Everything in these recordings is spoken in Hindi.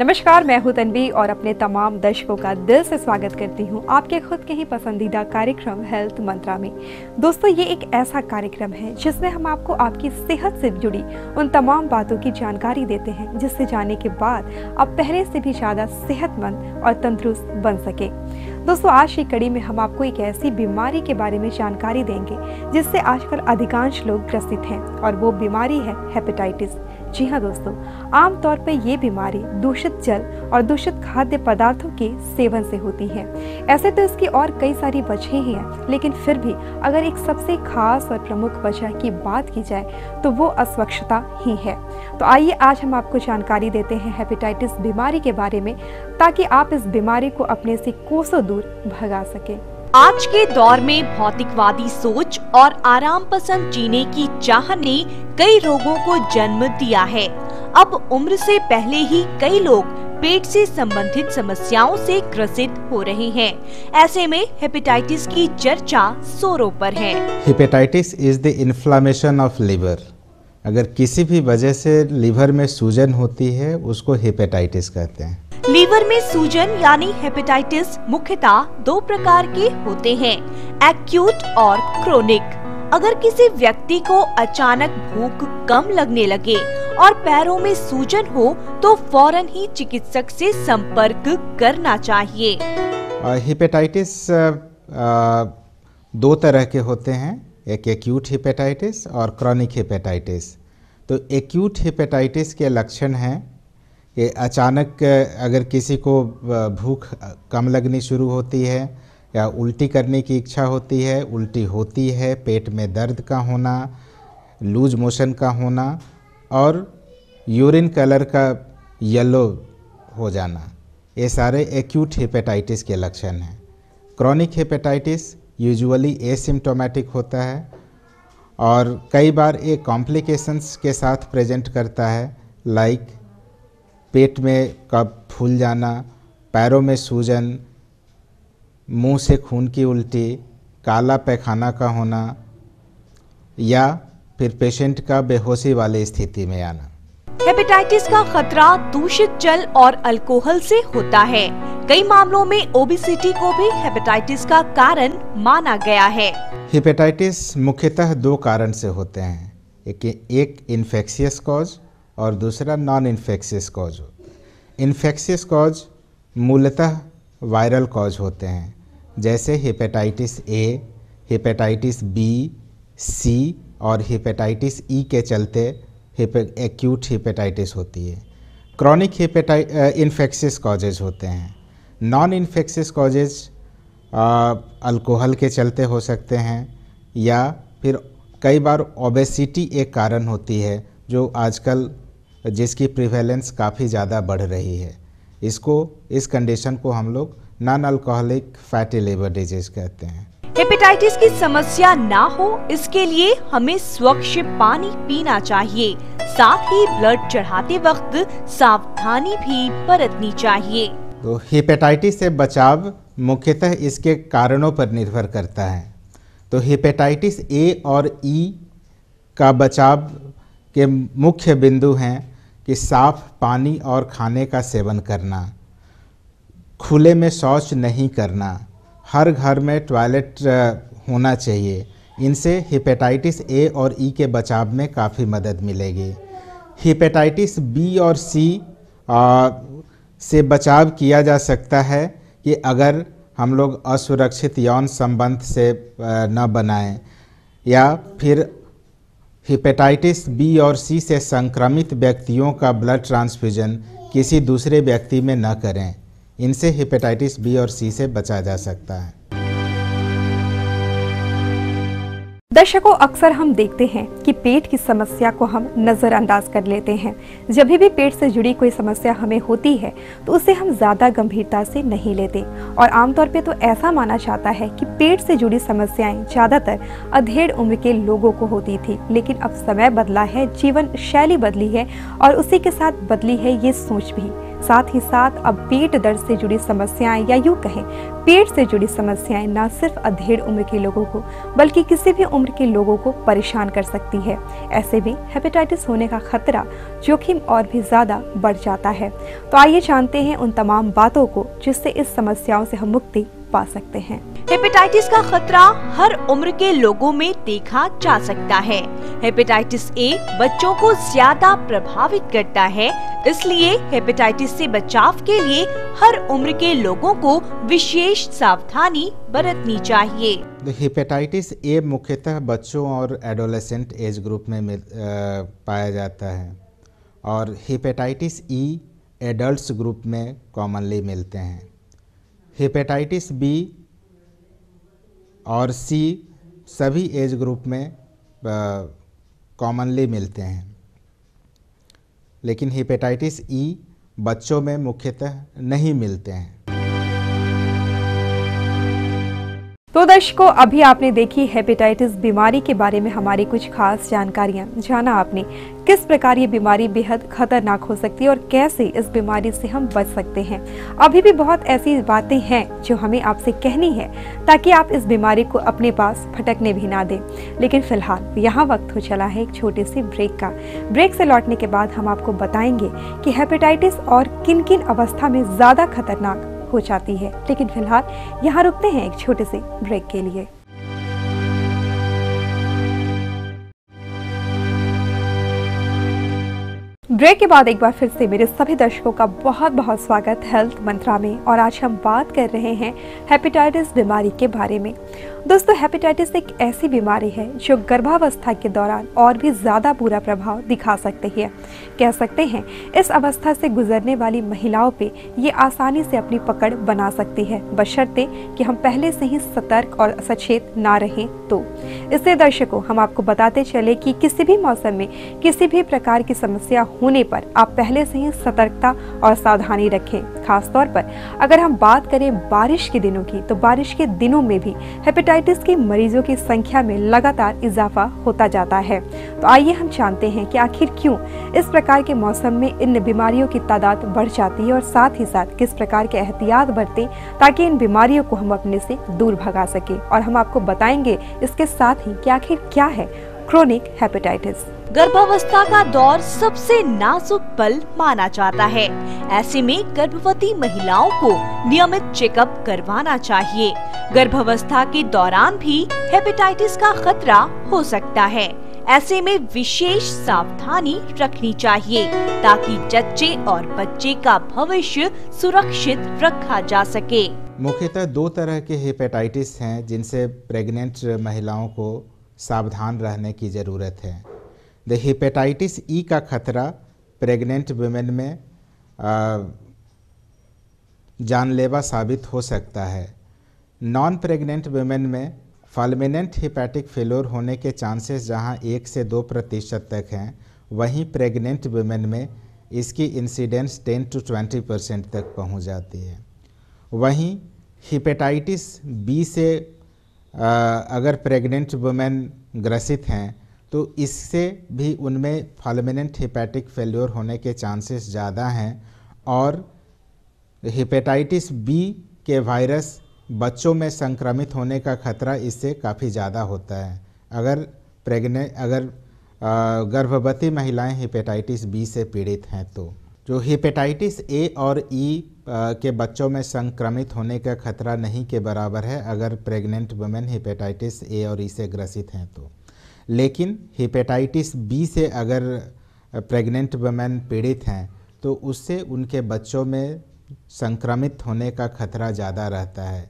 नमस्कार, मैं हूं तन्वी और अपने तमाम दर्शकों का दिल से स्वागत करती हूं आपके खुद के ही पसंदीदा कार्यक्रम हेल्थ मंत्रा में। दोस्तों, ये एक ऐसा कार्यक्रम है जिसमें हम आपको आपकी सेहत से जुड़ी उन तमाम बातों की जानकारी देते हैं जिससे जानने के बाद आप पहले से भी ज़्यादा सेहतमंद और तंदुरुस्त बन सके। दोस्तों, आज की कड़ी में हम आपको एक ऐसी बीमारी के बारे में जानकारी देंगे जिससे आजकल अधिकांश लोग ग्रसित हैं और वो बीमारी है हेपेटाइटिस। जी हाँ दोस्तों, आमतौर पर ये बीमारी दूषित जल और दूषित खाद्य पदार्थों के सेवन से होती है। ऐसे तो इसकी और कई सारी वजहें ही हैं, लेकिन फिर भी अगर एक सबसे खास और प्रमुख वजह की बात की जाए तो वो अस्वच्छता ही है। तो आइए आज हम आपको जानकारी देते हैं हेपेटाइटिस बीमारी के बारे में, ताकि आप इस बीमारी को अपने से कोसों दूर भगा सके। आज के दौर में भौतिकवादी सोच और आराम पसंद जीने की चाह ने कई रोगों को जन्म दिया है। अब उम्र से पहले ही कई लोग पेट से संबंधित समस्याओं से ग्रसित हो रहे हैं। ऐसे में हेपेटाइटिस की चर्चा जोरों पर है। Hepatitis is the inflammation of liver. अगर किसी भी वजह से लिवर में सूजन होती है उसको हेपेटाइटिस कहते हैं। लीवर में सूजन यानी हेपेटाइटिस मुख्यतः दो प्रकार के होते हैं, एक्यूट और क्रोनिक। अगर किसी व्यक्ति को अचानक भूख कम लगने लगे और पैरों में सूजन हो तो फौरन ही चिकित्सक से संपर्क करना चाहिए। हेपेटाइटिस दो तरह के होते हैं, एक एक्यूट हेपेटाइटिस और क्रॉनिक हेपेटाइटिस। तो एक्यूट हेपेटाइटिस के लक्षण हैं कि अचानक अगर किसी को भूख कम लगनी शुरू होती है या उल्टी करने की इच्छा होती है, उल्टी होती है, पेट में दर्द का होना, लूज मोशन का होना और यूरिन कलर का येलो हो जाना, ये सारे एक्यूट हेपेटाइटिस के लक्षण हैं। क्रॉनिक हेपेटाइटिस यूजुअली एसिम्प्टोमेटिक होता है और कई बार ये कॉम्प्लिकेशंस के साथ प्रेजेंट करता है, लाइक पेट में कफ फूल जाना, पैरों में सूजन, मुंह से खून की उल्टी, काला पैखाना का होना या फिर पेशेंट का बेहोशी वाली स्थिति में आना। हेपेटाइटिस का खतरा दूषित जल और अल्कोहल से होता है। कई मामलों में ओबेसिटी को भी हेपेटाइटिस का कारण माना गया है। हेपेटाइटिस मुख्यतः दो कारण से होते हैं, एक इन्फेक्शियस कॉज और दूसरा non infectious cause. Infectious cause मूलतः वायरल कॉज होते हैं, जैसे हेपेटाइटिस ए, हेपेटाइटिस बी, सी और हेपेटाइटिस ई के चलते एक्यूट हेपेटाइटिस होती है। क्रॉनिक इन्फेक्शियस कॉजेज होते हैं। नॉन इन्फेक्शियस कॉजेज अल्कोहल के चलते हो सकते हैं या फिर कई बार ओबेसिटी एक कारण होती है जो आजकल जिसकी प्रिवेलेंस काफ़ी ज़्यादा बढ़ रही है। इस कंडीशन को हम लोग non alcoholic fatty liver disease कहते हैं। हेपेटाइटिस की समस्या ना हो इसके लिए हमें स्वच्छ पानी पीना चाहिए, साथ ही ब्लड चढ़ाते वक्त सावधानी भी बरतनी चाहिए। तो हेपेटाइटिस से बचाव मुख्यतः इसके कारणों पर निर्भर करता है। तो हेपेटाइटिस ए और ई का बचाव के मुख्य बिंदु हैं कि साफ पानी और खाने का सेवन करना, खुले में शौच नहीं करना, हर घर में टॉयलेट होना चाहिए। इनसे हेपेटाइटिस ए और ई के बचाव में काफ़ी मदद मिलेगी। हेपेटाइटिस बी और सी से बचाव किया जा सकता है कि अगर हम लोग असुरक्षित यौन संबंध से न बनाएं या फिर हेपेटाइटिस बी और सी से संक्रमित व्यक्तियों का ब्लड ट्रांसफ्यूजन किसी दूसरे व्यक्ति में न करें। इनसे हेपेटाइटिस बी और सी से बचा जा सकता है। दर्शकों, अक्सर हम देखते हैं कि पेट की समस्या को हम नज़रअंदाज कर लेते हैं। जब भी पेट से जुड़ी कोई समस्या हमें होती है तो उसे हम ज़्यादा गंभीरता से नहीं लेते और आमतौर पे तो ऐसा माना जाता है कि पेट से जुड़ी समस्याएं ज़्यादातर अधेड़ उम्र के लोगों को होती थी। लेकिन अब समय बदला है, जीवन शैली बदली है और उसी के साथ बदली है ये सोच भी। साथ ही साथ अब पेट दर्द से जुड़ी समस्याएं या यूं कहें पेट से जुड़ी समस्याएं न सिर्फ अधेड़ उम्र के लोगों को बल्कि किसी भी उम्र के लोगों को परेशान कर सकती है। ऐसे में हेपेटाइटिस होने का खतरा जोखिम और भी ज्यादा बढ़ जाता है। तो आइए जानते हैं उन तमाम बातों को जिससे इस समस्याओं से हम मुक्ति पा सकते हैं। हेपेटाइटिस का खतरा हर उम्र के लोगों में देखा जा सकता है। हेपेटाइटिस ए बच्चों को ज्यादा प्रभावित करता है, इसलिए हेपेटाइटिस से बचाव के लिए हर उम्र के लोगों को विशेष सावधानी बरतनी चाहिए। हेपेटाइटिस ए मुख्यतः बच्चों और एडोलेसेंट एज ग्रुप में पाया जाता है और हेपेटाइटिस ई एडल्ट्स ग्रुप में कॉमनली मिलते हैं। हेपेटाइटिस बी और सी सभी एज ग्रुप में कॉमनली मिलते हैं, लेकिन हेपेटाइटिस ई बच्चों में मुख्यतः नहीं मिलते हैं। तो दर्शकों, अभी आपने देखी हेपेटाइटिस बीमारी के बारे में हमारी कुछ खास जानकारियां। जाना आपने किस प्रकार ये बीमारी बेहद खतरनाक हो सकती है और कैसे इस बीमारी से हम बच सकते हैं। अभी भी बहुत ऐसी बातें हैं जो हमें आपसे कहनी है ताकि आप इस बीमारी को अपने पास फटकने भी ना दें। लेकिन फिलहाल यहाँ वक्त हो चला है एक छोटे से ब्रेक का। ब्रेक से लौटने के बाद हम आपको बताएंगे कि हेपेटाइटिस और किन किन अवस्था में ज्यादा खतरनाक हो जाती है। लेकिन फिलहाल यहाँ रुकते हैं एक छोटे से ब्रेक के लिए। ब्रेक के बाद एक बार फिर से मेरे सभी दर्शकों का बहुत बहुत स्वागत हेल्थ मंत्रा में। और आज हम बात कर रहे हैं हेपेटाइटिस बीमारी के बारे में। दोस्तों, हेपेटाइटिस एक ऐसी बीमारी है जो गर्भावस्था के दौरान और भी ज़्यादा बुरा प्रभाव दिखा सकती है। कह सकते हैं इस अवस्था से गुजरने वाली महिलाओं पे ये आसानी से अपनी पकड़ बना सकती है, बशर्ते कि हम पहले से ही सतर्क और सचेत ना रहें तो। इससे दर्शकों, हम आपको बताते चले कि किसी भी मौसम में किसी भी प्रकार की समस्या होने पर आप पहले से ही सतर्कता और सावधानी रखें। खास तौर पर अगर हम बात करें बारिश के दिनों की, तो बारिश के दिनों में भी हेपेटाइटिस के मरीजों की संख्या में लगातार इजाफा होता जाता है। तो आइए हम जानते हैं कि आखिर क्यों इस प्रकार के मौसम में इन बीमारियों की तादाद बढ़ जाती है और साथ ही साथ किस प्रकार के एहतियात बरतें ताकि इन बीमारियों को हम अपने से दूर भगा सके। और हम आपको बताएंगे इसके साथ ही कि आखिर क्या है क्रोनिक हेपेटाइटिस। गर्भावस्था का दौर सबसे नाजुक पल माना जाता है। ऐसे में गर्भवती महिलाओं को नियमित चेकअप करवाना चाहिए। गर्भावस्था के दौरान भी हेपेटाइटिस का खतरा हो सकता है। ऐसे में विशेष सावधानी रखनी चाहिए ताकि जच्चे और बच्चे का भविष्य सुरक्षित रखा जा सके। मुख्यतः दो तरह के हेपेटाइटिस हैं जिनसे प्रेग्नेंट महिलाओं को सावधान रहने की ज़रूरत है। हेपेटाइटिस ई का खतरा प्रेग्नेंट वुमेन में जानलेवा साबित हो सकता है। नॉन प्रेग्नेंट वुमेन में फल्मिनेंट हेपेटिक फेलोर होने के चांसेस जहां 1 से 2% तक हैं, वहीं प्रेग्नेंट वुमेन में इसकी इंसिडेंस 10 to 20% तक पहुंच जाती है। वहीं हेपेटाइटिस बी से अगर प्रेग्नेंट वुमेन ग्रसित हैं तो इससे भी उनमें फल्मिनेंट हेपेटिक फेल्योर होने के चांसेस ज़्यादा हैं और हेपेटाइटिस बी के वायरस बच्चों में संक्रमित होने का खतरा इससे काफ़ी ज़्यादा होता है अगर गर्भवती महिलाएं हेपेटाइटिस बी से पीड़ित हैं तो। जो हेपेटाइटिस ए और ई के बच्चों में संक्रमित होने का खतरा नहीं के बराबर है अगर प्रेग्नेंट वुमेन हेपेटाइटिस ए और ई से ग्रसित हैं तो। लेकिन हेपेटाइटिस बी से अगर प्रेग्नेंट वुमेन पीड़ित हैं तो उससे उनके बच्चों में संक्रमित होने का खतरा ज़्यादा रहता है।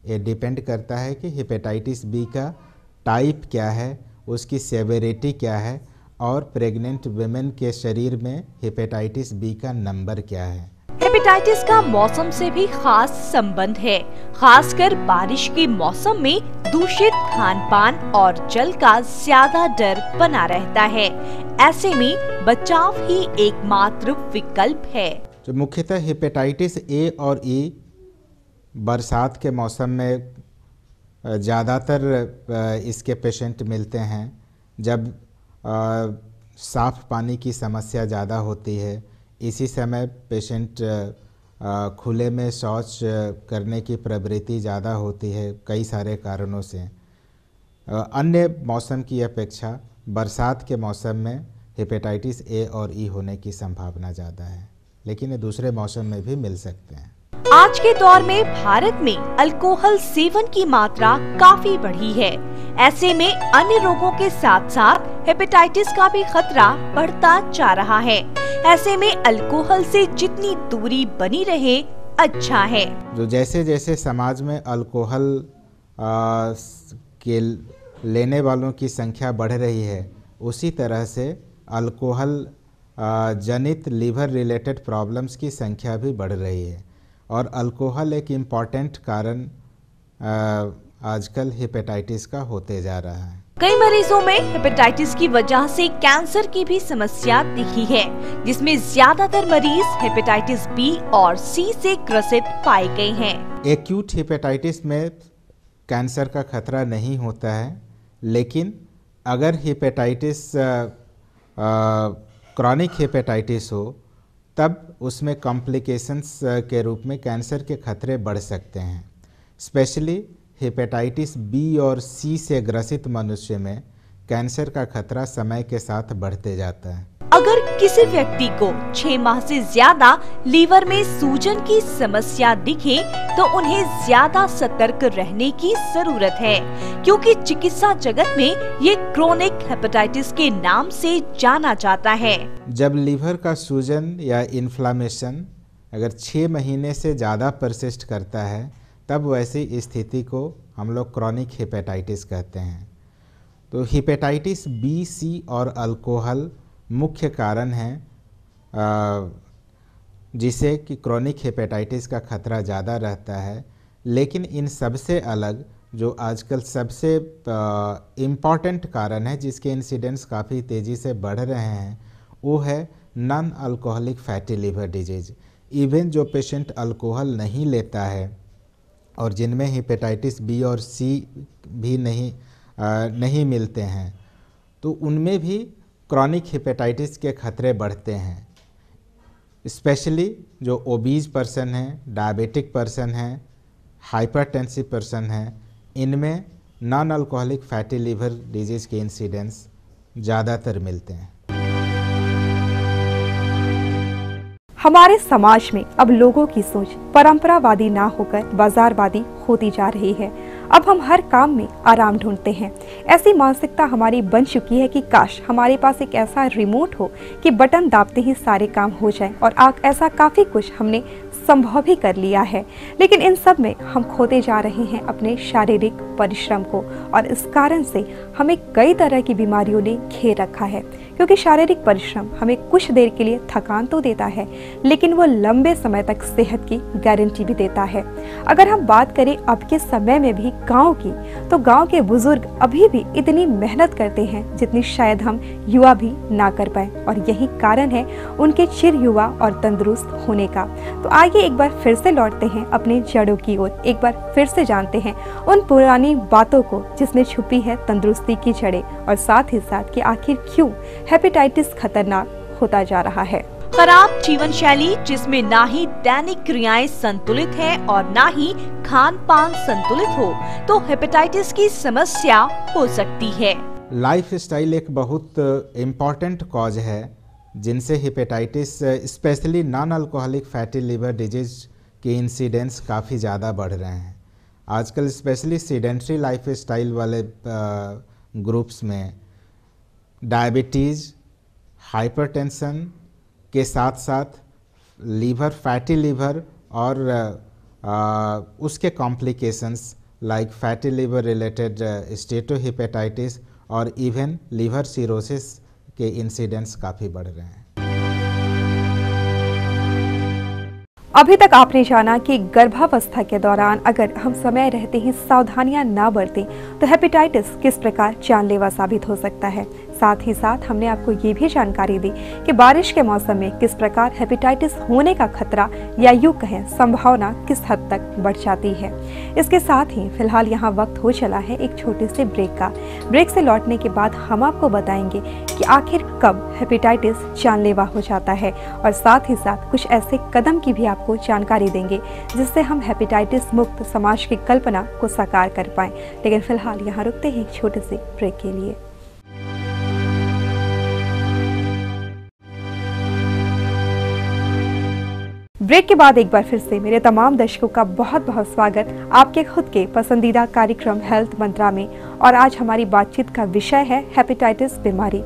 ये डिपेंड करता है कि हेपेटाइटिस बी का टाइप क्या है, उसकी सेवेरिटी क्या है और प्रेग्नेंट वुमेन के शरीर में हेपेटाइटिस बी का नंबर क्या है। हेपेटाइटिस का मौसम से भी खास संबंध है। खासकर बारिश के मौसम में दूषित खान-पान और जल का ज्यादा डर बना रहता है। ऐसे में बचाव ही एकमात्र विकल्प है। जो मुख्यतः हेपेटाइटिस ए और ई बरसात के मौसम में ज़्यादातर इसके पेशेंट मिलते हैं जब साफ पानी की समस्या ज़्यादा होती है इसी समय पेशेंट खुले में शौच करने की प्रवृत्ति ज़्यादा होती है कई सारे कारणों से। अन्य मौसम की अपेक्षा बरसात के मौसम में हेपेटाइटिस ए और ई होने की संभावना ज़्यादा है, लेकिन ये दूसरे मौसम में भी मिल सकते हैं। आज के दौर में भारत में अल्कोहल सेवन की मात्रा काफी बढ़ी है। ऐसे में अन्य रोगों के साथ साथ हेपेटाइटिस का भी खतरा बढ़ता जा रहा है। ऐसे में अल्कोहल से जितनी दूरी बनी रहे अच्छा है। जो जैसे जैसे समाज में अल्कोहल के लेने वालों की संख्या बढ़ रही है, उसी तरह से अल्कोहल जनित लीवर रिलेटेड प्रॉब्लम्स की संख्या भी बढ़ रही है और अल्कोहल एक इम्पॉर्टेंट कारण आजकल हेपेटाइटिस का होते जा रहा है। कई मरीजों में हेपेटाइटिस की वजह से कैंसर की भी समस्या दिखी है, जिसमें ज्यादातर मरीज हेपेटाइटिस बी और सी से ग्रसित पाए गए हैं। एक्यूट हेपेटाइटिस में कैंसर का खतरा नहीं होता है, लेकिन अगर हेपेटाइटिस क्रॉनिक हेपेटाइटिस हो तब उसमें कॉम्प्लिकेशंस के रूप में कैंसर के खतरे बढ़ सकते हैं। स्पेशली हेपेटाइटिस बी और सी से ग्रसित मनुष्य में कैंसर का खतरा समय के साथ बढ़ते जाता है। अगर किसी व्यक्ति को 6 माह से ज्यादा लीवर में सूजन की समस्या दिखे तो उन्हें ज्यादा सतर्क रहने की जरूरत है, क्योंकि चिकित्सा जगत में ये क्रोनिक हेपेटाइटिस के नाम से जाना जाता है। जब लीवर का सूजन या इन्फ्लामेशन अगर 6 महीने से ज़्यादा परसिस्ट करता है, तब वैसी स्थिति को हम लोग क्रॉनिक हेपेटाइटिस कहते हैं। तो हेपेटाइटिस बी, सी और अल्कोहल मुख्य कारण हैं जिसे कि क्रॉनिक हेपेटाइटिस का खतरा ज़्यादा रहता है। लेकिन इन सबसे अलग जो आजकल सबसे इम्पॉर्टेंट कारण है जिसके इंसिडेंट्स काफ़ी तेज़ी से बढ़ रहे हैं, वो है non alcoholic fatty liver disease. Even जो पेशेंट अल्कोहल नहीं लेता है और जिनमें हेपेटाइटिस बी और सी भी नहीं मिलते हैं, तो उनमें भी क्रॉनिक हेपेटाइटिस के खतरे बढ़ते हैं। स्पेशली जो ओबीज पर्सन हैं, डायबिटिक पर्सन हैं, हाइपरटेंसिव पर्सन हैं, इनमें non alcoholic fatty liver disease के इंसिडेंस ज़्यादातर मिलते हैं। हमारे समाज में अब लोगों की सोच परंपरावादी ना होकर बाजारवादी होती जा रही है। अब हम हर काम में आराम ढूंढते हैं। ऐसी मानसिकता हमारी बन चुकी है कि काश हमारे पास एक ऐसा रिमोट हो कि बटन दाबते ही सारे काम हो जाए, और ऐसा काफ़ी कुछ हमने संभव भी कर लिया है। लेकिन इन सब में हम खोते जा रहे हैं अपने शारीरिक परिश्रम को, और इस कारण से हमें कई तरह की बीमारियों ने घेर रखा है। क्योंकि शारीरिक परिश्रम हमें कुछ देर के लिए थकान तो देता है, लेकिन वो लंबे समय तक सेहत की गारंटी भी देता है। अगर हम बात करें अब के समय में भी गांव की, तो गांव के बुजुर्ग अभी भी इतनी मेहनत करते हैं जितनी शायद हम युवा भी ना कर पाए, और यही कारण है उनके चिर युवा और तंदुरुस्त होने का। तो आइए एक बार फिर से लौटते हैं अपने जड़ों की ओर, एक बार फिर से जानते हैं उन पुरानी बातों को जिसमें छुपी है तंदुरुस्ती की जड़ें, और साथ ही साथ कि आखिर क्यों हेपेटाइटिस खतरनाक होता जा रहा है। खराब जीवन शैली, जिसमें ना ही दैनिक क्रियाएं संतुलित है और ना ही खान पान संतुलित हो, तो हेपेटाइटिस की समस्या हो सकती है। लाइफस्टाइल एक बहुत इम्पॉर्टेंट कॉज है जिनसे hepatitis specially non alcoholic fatty liver disease के इंसिडेंट्स काफ़ी ज़्यादा बढ़ रहे हैं। आजकल स्पेशली सीडेंट्री लाइफस्टाइल वाले ग्रुप्स में डायबिटीज़, हाइपरटेंशन के साथ साथ लीवर, फैटी लिवर और उसके complications like fatty liver related steatohepatitis और इवन लीवर सिरोसिस के इंसिडेंट्स काफ़ी बढ़ रहे हैं। अभी तक आपने जाना कि गर्भावस्था के दौरान अगर हम समय रहते ही सावधानियां ना बरतें तो हेपेटाइटिस किस प्रकार जानलेवा साबित हो सकता है। साथ ही साथ हमने आपको ये भी जानकारी दी कि बारिश के मौसम में किस प्रकार हेपेटाइटिस होने का खतरा या यूं कहें संभावना किस हद तक बढ़ जाती है। इसके साथ ही फिलहाल यहाँ वक्त हो चला है एक छोटे से ब्रेक का। ब्रेक से लौटने के बाद हम आपको बताएंगे कि आखिर कब हेपेटाइटिस जानलेवा हो जाता है और साथ ही साथ कुछ ऐसे कदम की भी आपको जानकारी देंगे जिससे हम हेपेटाइटिस मुक्त समाज की कल्पना को साकार कर पाएं। लेकिन फिलहाल यहाँ रुकते हैं एक छोटे से ब्रेक के लिए। ब्रेक के बाद एक बार फिर से मेरे तमाम दर्शकों का बहुत बहुत स्वागत आपके खुद के पसंदीदा कार्यक्रम हेल्थ मंत्रा में। और आज हमारी बातचीत का विषय है हेपेटाइटिस बीमारी।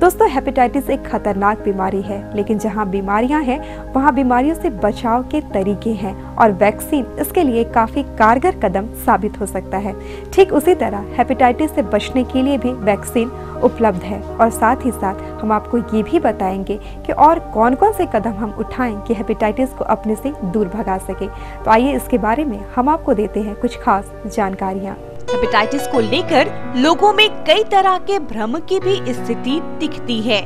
दोस्तों, हेपेटाइटिस एक खतरनाक बीमारी है, लेकिन जहां बीमारियां हैं वहां बीमारियों से बचाव के तरीके हैं और वैक्सीन इसके लिए काफी कारगर कदम साबित हो सकता है। ठीक उसी तरह हेपेटाइटिस से बचने के लिए भी वैक्सीन उपलब्ध है और साथ ही साथ हम आपको ये भी बताएंगे कि और कौन कौन से कदम हम उठाएं कि हेपेटाइटिस को अपने से दूर भगा सके। तो आइए इसके बारे में हम आपको देते हैं कुछ खास जानकारियाँ। हेपेटाइटिस को लेकर लोगों में कई तरह के भ्रम की भी स्थिति दिखती है।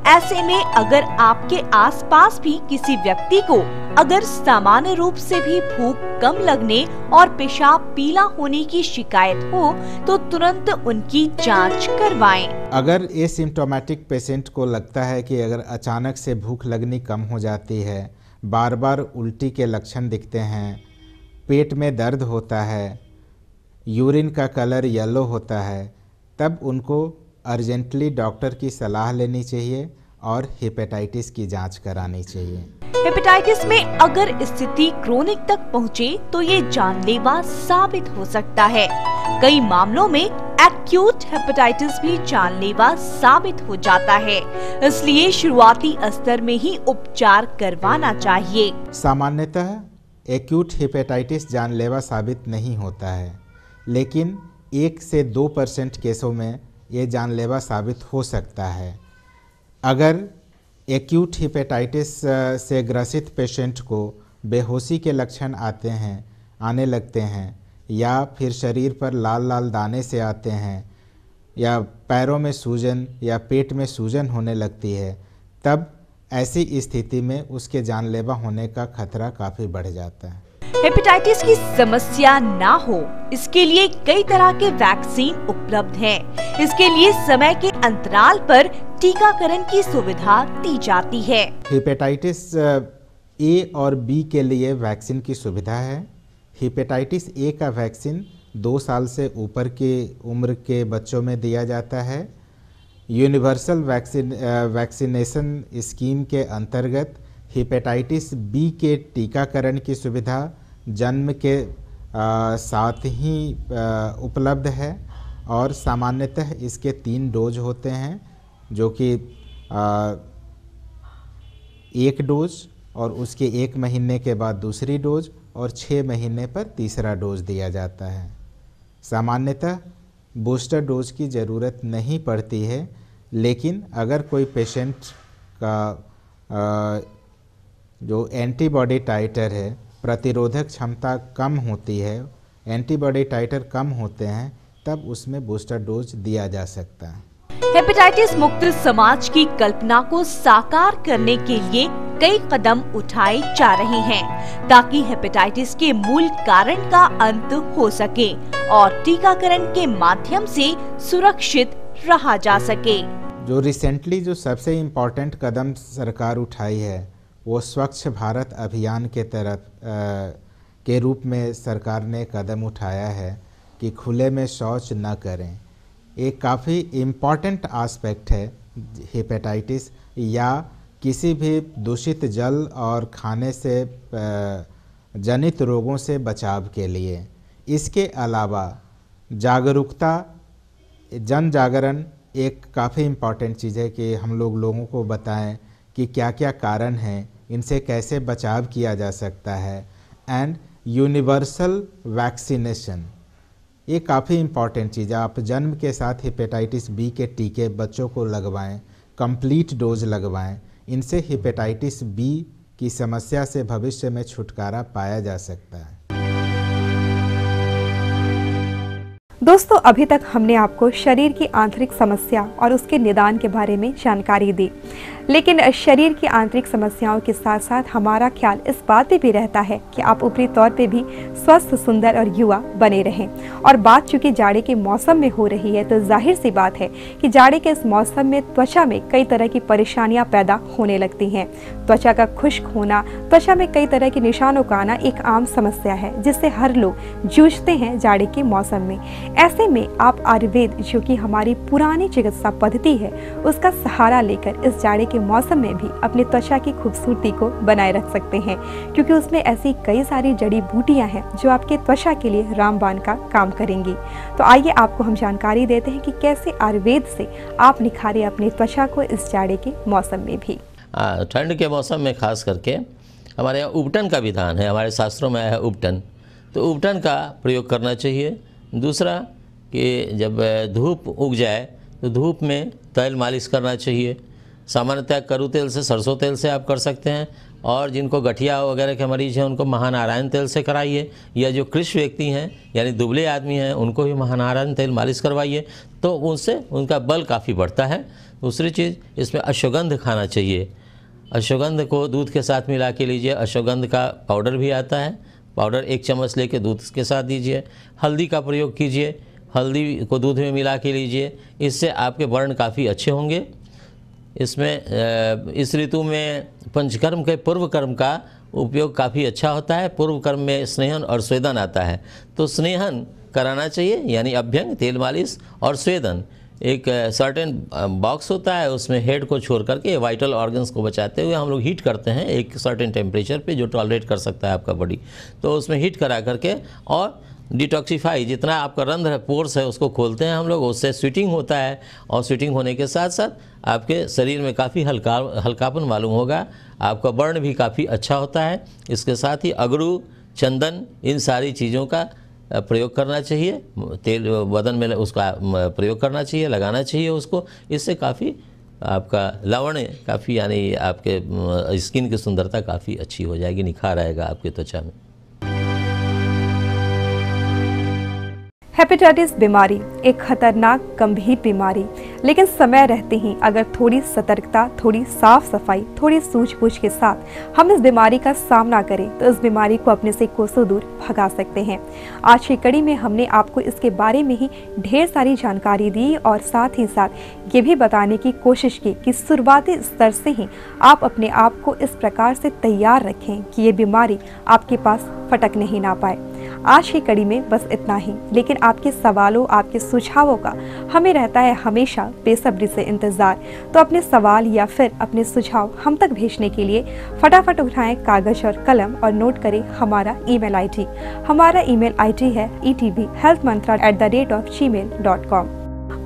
ऐसे में अगर आपके आसपास भी किसी व्यक्ति को अगर सामान्य रूप से भी भूख कम लगने और पेशाब पीला होने की शिकायत हो तो तुरंत उनकी जांच करवाएं। अगर एसिम्प्टोमेटिक पेशेंट को लगता है कि अगर अचानक से भूख लगनी कम हो जाती है, बार बार उल्टी के लक्षण दिखते हैं, पेट में दर्द होता है, यूरिन का कलर येलो होता है, तब उनको अर्जेंटली डॉक्टर की सलाह लेनी चाहिए और हेपेटाइटिस की जांच करानी चाहिए। हेपेटाइटिस में अगर स्थिति क्रोनिक तक पहुंचे तो ये जानलेवा साबित हो सकता है। कई मामलों में एक्यूट हेपेटाइटिस भी जानलेवा साबित हो जाता है, इसलिए शुरुआती स्तर में ही उपचार करवाना चाहिए। सामान्यतः एक्यूट हेपेटाइटिस जानलेवा साबित नहीं होता है, लेकिन 1 से 2% केसों में ये जानलेवा साबित हो सकता है। अगर एक्यूट हेपेटाइटिस से ग्रसित पेशेंट को बेहोशी के लक्षण आने लगते हैं या फिर शरीर पर लाल लाल दाने से आते हैं या पैरों में सूजन या पेट में सूजन होने लगती है, तब ऐसी स्थिति में उसके जानलेवा होने का खतरा काफ़ी बढ़ जाता है। हेपेटाइटिस की समस्या ना हो इसके लिए कई तरह के वैक्सीन उपलब्ध हैं। इसके लिए समय के अंतराल पर टीकाकरण की सुविधा दी जाती है। हेपेटाइटिस ए और बी के लिए वैक्सीन की सुविधा है। हेपेटाइटिस ए का वैक्सीन 2 साल से ऊपर की उम्र के बच्चों में दिया जाता है। यूनिवर्सल वैक्सीनेशन स्कीम के अंतर्गत हेपेटाइटिस बी के टीकाकरण की सुविधा जन्म के साथ ही उपलब्ध है और सामान्यतः इसके 3 डोज होते हैं, जो कि 1 डोज और उसके 1 महीने के बाद दूसरी डोज और 6 महीने पर तीसरा डोज दिया जाता है। सामान्यतः बूस्टर डोज की ज़रूरत नहीं पड़ती है, लेकिन अगर कोई पेशेंट का जो एंटीबॉडी टाइटर है, प्रतिरोधक क्षमता कम होती है, एंटीबॉडी टाइटर कम होते हैं, तब उसमें बूस्टर डोज दिया जा सकता है। हेपेटाइटिस मुक्त समाज की कल्पना को साकार करने के लिए कई कदम उठाए जा रहे हैं ताकि हेपेटाइटिस के मूल कारण का अंत हो सके और टीकाकरण के माध्यम से सुरक्षित रहा जा सके। जो रिसेंटली जो सबसे इम्पोर्टेंट कदम सरकार उठाई है वो स्वच्छ भारत अभियान के तहत के रूप में सरकार ने कदम उठाया है कि खुले में शौच न करें। एक काफ़ी इम्पॉर्टेंट आस्पेक्ट है हेपेटाइटिस या किसी भी दूषित जल और खाने से जनित रोगों से बचाव के लिए। इसके अलावा जागरूकता, जन जागरण एक काफ़ी इम्पॉर्टेंट चीज़ है कि हम लोगों को बताएं कि क्या क्या कारण हैं, इनसे कैसे बचाव किया जा सकता है। एंड यूनिवर्सल वैक्सीनेशन ये काफ़ी इम्पॉर्टेंट चीज़ है। आप जन्म के साथ हेपेटाइटिस बी के टीके बच्चों को लगवाएं, कंप्लीट डोज लगवाएं। इनसे हेपेटाइटिस बी की समस्या से भविष्य में छुटकारा पाया जा सकता है। दोस्तों, अभी तक हमने आपको शरीर की आंतरिक समस्या और उसके निदान के बारे में जानकारी दी, लेकिन शरीर की आंतरिक समस्याओं के साथ साथ हमारा ख्याल इस बात पे भी रहता है कि आप ऊपरी तौर पे भी स्वस्थ, सुंदर और युवा बने रहें। और बात चूंकि जाड़े के मौसम में हो रही है, तो जाहिर सी बात है कि जाड़े के इस मौसम में त्वचा में कई तरह की परेशानियां पैदा होने लगती हैं। त्वचा का खुश्क होना, त्वचा में कई तरह के निशानों का आना एक आम समस्या है जिससे हर लोग जूझते हैं जाड़े के मौसम में। ऐसे में आप आयुर्वेद, जो कि हमारी पुरानी चिकित्सा पद्धति है, उसका सहारा लेकर इस जाड़े के मौसम में भी अपनी त्वचा की खूबसूरती को बनाए रख सकते हैं, क्योंकि उसमें ऐसी कई सारी जड़ी बूटियां हैं जो आपके त्वचा के लिए रामबाण का काम करेंगी। तो आइए आपको हम जानकारी देते हैं कि कैसे आयुर्वेद से आप निखारे अपनी त्वचा को इस जाड़े के मौसम में भी। ठंड के मौसम में खास करके हमारे यहाँ उपटन का विधान है, हमारे शास्त्रों में है उपटन, तो उपटन का प्रयोग करना चाहिए। दूसरा कि जब धूप उग जाए तो धूप में तेल मालिश करना चाहिए। सामान्यतः करू तेल से, सरसों तेल से आप कर सकते हैं, और जिनको गठिया वगैरह के मरीज हैं उनको महानारायण तेल से कराइए, या जो कृष व्यक्ति हैं यानी दुबले आदमी हैं उनको भी महानारायण तेल मालिश करवाइए, तो उनसे उनका बल काफ़ी बढ़ता है। दूसरी चीज़, इसमें अश्वगंध खाना चाहिए। अश्वगंध को दूध के साथ मिला के लीजिए। अश्वगंध का पाउडर भी आता है, पाउडर 1 चम्मच लेके दूध के साथ दीजिए। हल्दी का प्रयोग कीजिए, हल्दी को दूध में मिला के लीजिए, इससे आपके वर्ण काफ़ी अच्छे होंगे। इसमें इस ऋतु में पंचकर्म के पूर्व कर्म का उपयोग काफ़ी अच्छा होता है। पूर्व कर्म में स्नेहन और स्वेदन आता है, तो स्नेहन कराना चाहिए यानी अभ्यंग, तेल मालिश, और स्वेदन एक सर्टेन बॉक्स होता है, उसमें हेड को छोड़ करके वाइटल ऑर्गन्स को बचाते हुए हम लोग हीट करते हैं एक सर्टेन टेम्परेचर पे जो टॉलरेट कर सकता है आपका बॉडी, तो उसमें हीट करा करके और डिटॉक्सीफाई, जितना आपका रंध्र है, पोर्स है, उसको खोलते हैं हम लोग, उससे स्वीटिंग होता है, और स्वीटिंग होने के साथ साथ आपके शरीर में काफ़ी हल्कापन मालूम होगा, आपका वर्ण भी काफ़ी अच्छा होता है। इसके साथ ही अगरू, चंदन, इन सारी चीज़ों का प्रयोग करना चाहिए। तेल बदन में उसका प्रयोग करना चाहिए, लगाना चाहिए उसको। इससे काफ़ी आपका लावण्य काफ़ी यानी आपके स्किन की सुंदरता काफ़ी अच्छी हो जाएगी, निखार आएगा आपके त्वचा में। हेपेटाइटिस बीमारी एक खतरनाक गंभीर बीमारी, लेकिन समय रहते ही अगर थोड़ी सतर्कता, थोड़ी साफ सफाई, थोड़ी सूझबूझ के साथ हम इस बीमारी का सामना करें तो इस बीमारी को अपने से कोसों दूर भगा सकते हैं। आज की कड़ी में हमने आपको इसके बारे में ही ढेर सारी जानकारी दी और साथ ही साथ ये भी बताने की कोशिश की कि शुरुआती स्तर से ही आप अपने आप को इस प्रकार से तैयार रखें कि ये बीमारी आपके पास फटक नहीं ना पाए। आज की कड़ी में बस इतना ही, लेकिन आपके सवालों, आपके सुझावों का हमें रहता है हमेशा बेसब्री से इंतजार। तो अपने सवाल या फिर अपने सुझाव हम तक भेजने के लिए फटाफट उठाएं कागज और कलम और नोट करें हमारा ईमेल आईडी। हमारा ईमेल आईडी है etbhealthmantra@gmail.com।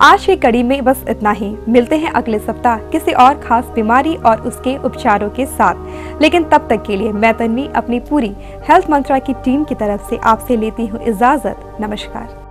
आज की कड़ी में बस इतना ही। मिलते हैं अगले सप्ताह किसी और खास बीमारी और उसके उपचारों के साथ, लेकिन तब तक के लिए मैं तन्वी अपनी पूरी हेल्थ मंत्रा की टीम की तरफ से आपसे लेती हूँ इजाजत। नमस्कार।